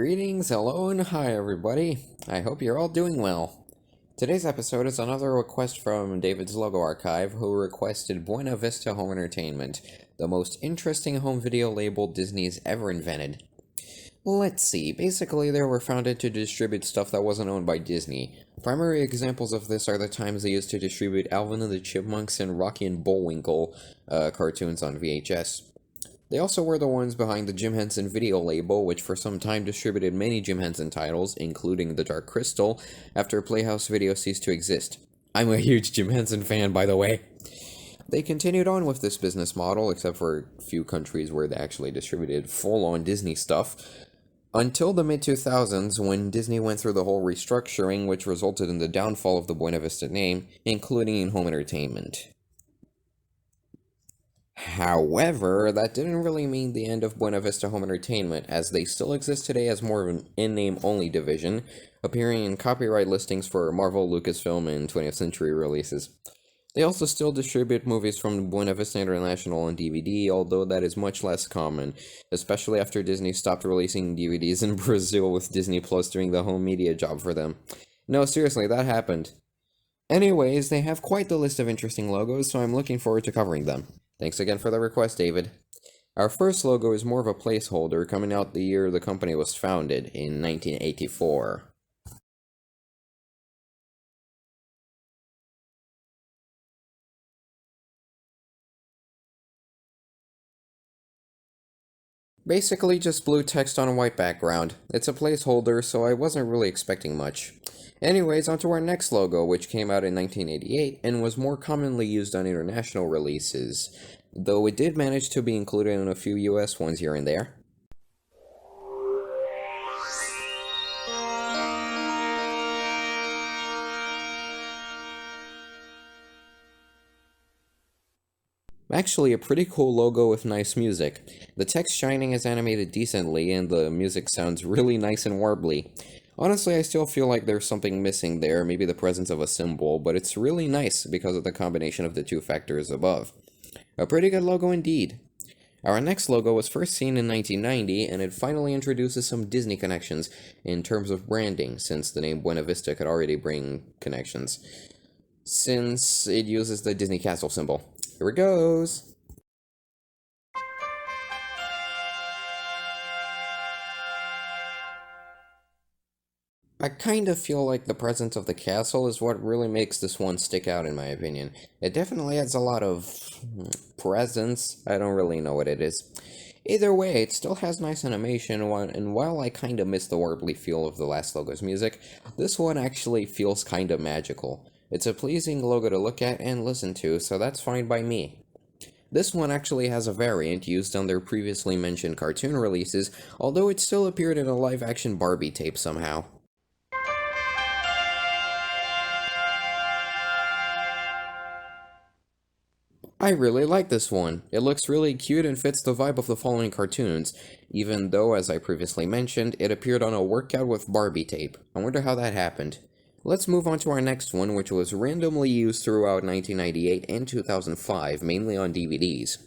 Greetings, hello, and hi everybody. I hope you're all doing well. Today's episode is another request from David's Logo Archive, who requested Buena Vista Home Entertainment, the most interesting home video label Disney's ever invented. Let's see, basically they were founded to distribute stuff that wasn't owned by Disney. Primary examples of this are the times they used to distribute Alvin and the Chipmunks and Rocky and Bullwinkle cartoons on VHS. They also were the ones behind the Jim Henson video label, which for some time distributed many Jim Henson titles, including The Dark Crystal, after Playhouse Video ceased to exist. I'm a huge Jim Henson fan, by the way. They continued on with this business model, except for a few countries where they actually distributed full-on Disney stuff, until the mid-2000s, when Disney went through the whole restructuring, which resulted in the downfall of the Buena Vista name, including in home entertainment. However, that didn't really mean the end of Buena Vista Home Entertainment, as they still exist today as more of an in-name only division, appearing in copyright listings for Marvel, Lucasfilm, and 20th Century releases. They also still distribute movies from Buena Vista International on DVD, although that is much less common, especially after Disney stopped releasing DVDs in Brazil with Disney Plus doing the home media job for them. No, seriously, that happened. Anyways, they have quite the list of interesting logos, so I'm looking forward to covering them. Thanks again for the request, David. Our first logo is more of a placeholder, coming out the year the company was founded, in 1984. Basically just blue text on a white background. It's a placeholder, so I wasn't really expecting much. Anyways, onto our next logo, which came out in 1988 and was more commonly used on international releases, though it did manage to be included in a few US ones here and there. Actually, a pretty cool logo with nice music. The text shining is animated decently, and the music sounds really nice and warbly. Honestly, I still feel like there's something missing there, maybe the presence of a symbol, but it's really nice because of the combination of the two factors above. A pretty good logo indeed. Our next logo was first seen in 1990, and it finally introduces some Disney connections in terms of branding, since the name Buena Vista could already bring connections, since it uses the Disney Castle symbol. Here it goes! I kind of feel like the presence of the castle is what really makes this one stick out in my opinion. It definitely adds a lot of presence. I don't really know what it is. Either way, it still has nice animation, and while I kind of miss the warbly feel of the last logo's music, this one actually feels kind of magical. It's a pleasing logo to look at and listen to, so that's fine by me. This one actually has a variant used on their previously mentioned cartoon releases, although it still appeared in a live-action Barbie tape somehow. I really like this one. It looks really cute and fits the vibe of the following cartoons, even though, as I previously mentioned, it appeared on a workout with Barbie tape. I wonder how that happened. Let's move on to our next one, which was randomly used throughout 1998 and 2005, mainly on DVDs.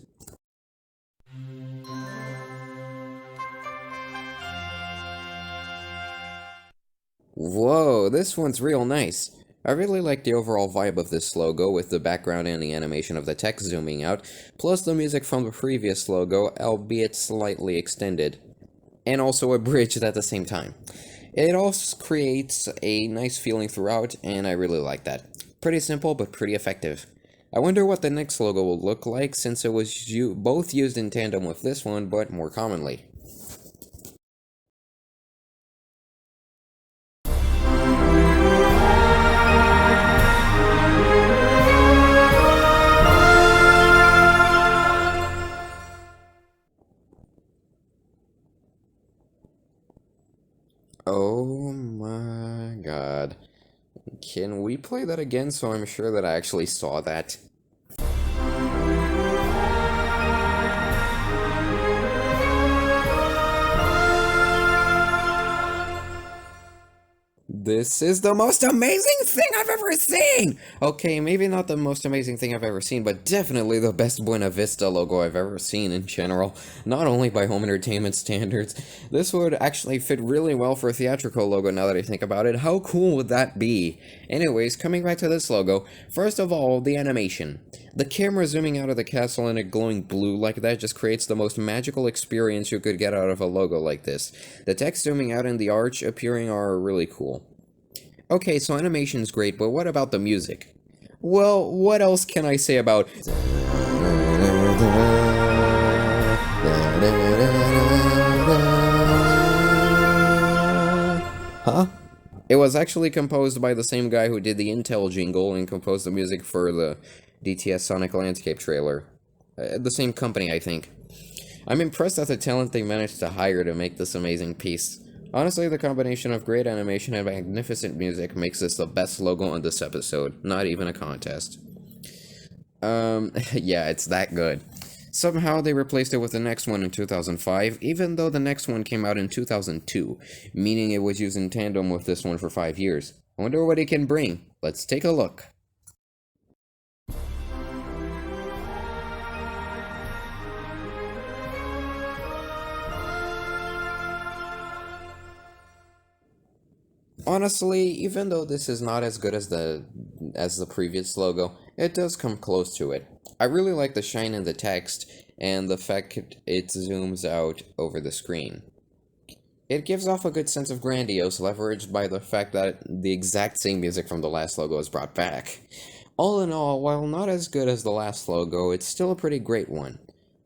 Whoa, this one's real nice. I really like the overall vibe of this logo, with the background and the animation of the text zooming out, plus the music from the previous logo, albeit slightly extended. And also abridged at the same time. It also creates a nice feeling throughout, and I really like that. Pretty simple, but pretty effective. I wonder what the next logo will look like, since it was both used in tandem with this one, but more commonly. Oh my god. Can we play that again so I'm sure that I actually saw that? This is the most amazing thing I've ever seen! Okay, maybe not the most amazing thing I've ever seen, but definitely the best Buena Vista logo I've ever seen in general. Not only by home entertainment standards. This would actually fit really well for a theatrical logo now that I think about it. How cool would that be? Anyways, coming back to this logo, first of all, the animation. The camera zooming out of the castle in a glowing blue like that just creates the most magical experience you could get out of a logo like this. The text zooming out in the arch appearing are really cool. Okay, so animation's great, but what about the music? Well, what else can I say about... Huh? It was actually composed by the same guy who did the Intel jingle and composed the music for the DTS Sonic Landscape trailer. The same company, I think. I'm impressed at the talent they managed to hire to make this amazing piece. Honestly, the combination of great animation and magnificent music makes this the best logo on this episode. Not even a contest. Yeah, it's that good. Somehow they replaced it with the next one in 2005, even though the next one came out in 2002, meaning it was used in tandem with this one for 5 years. I wonder what it can bring. Let's take a look. Honestly, even though this is not as good as the previous logo, it does come close to it. I really like the shine in the text and the fact it zooms out over the screen. It gives off a good sense of grandiose, leveraged by the fact that the exact same music from the last logo is brought back. All in all, while not as good as the last logo, it's still a pretty great one.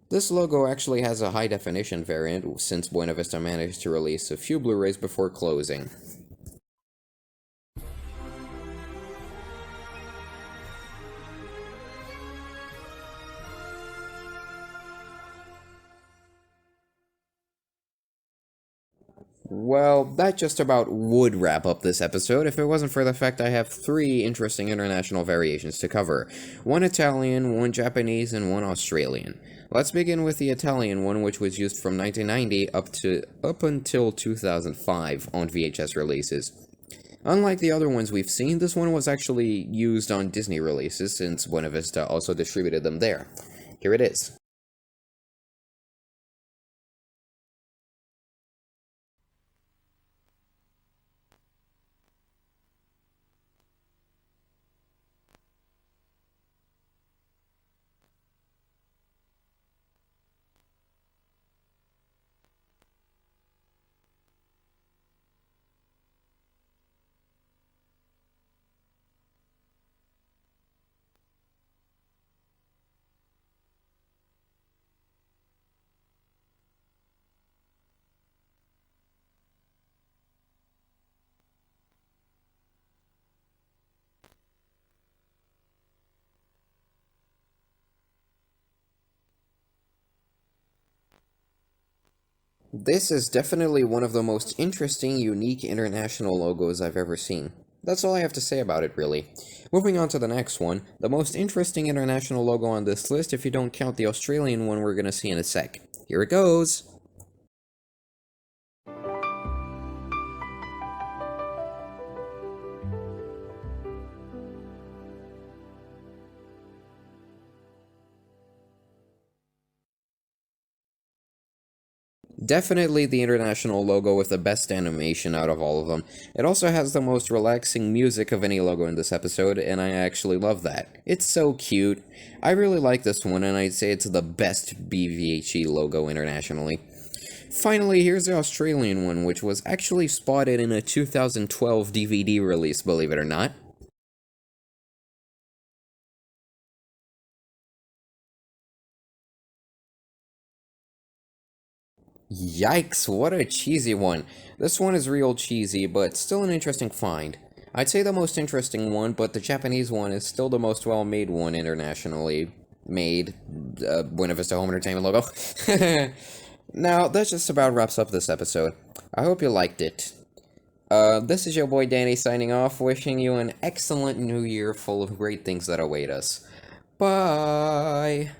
This logo actually has a high-definition variant, since Buena Vista managed to release a few Blu-rays before closing. Well, that just about would wrap up this episode if it wasn't for the fact I have 3 interesting international variations to cover. One Italian, one Japanese, and one Australian. Let's begin with the Italian one, which was used from 1990 up until 2005 on VHS releases. Unlike the other ones we've seen, this one was actually used on Disney releases, since Buena Vista also distributed them there. Here it is. This is definitely one of the most interesting, unique international logos I've ever seen. That's all I have to say about it, really. Moving on to the next one, the most interesting international logo on this list if you don't count the Australian one we're gonna see in a sec. Here it goes! Definitely the international logo with the best animation out of all of them. It also has the most relaxing music of any logo in this episode, and I actually love that. It's so cute. I really like this one, and I'd say it's the best BVHE logo internationally. Finally, here's the Australian one, which was actually spotted in a 2012 DVD release, believe it or not. Yikes, what a cheesy one. This one is real cheesy, but still an interesting find. I'd say the most interesting one, but the Japanese one is still the most well-made one internationally made. Buena Vista Home Entertainment logo. Now, that just about wraps up this episode. I hope you liked it. This is your boy Danny signing off, wishing you an excellent new year full of great things that await us. Bye!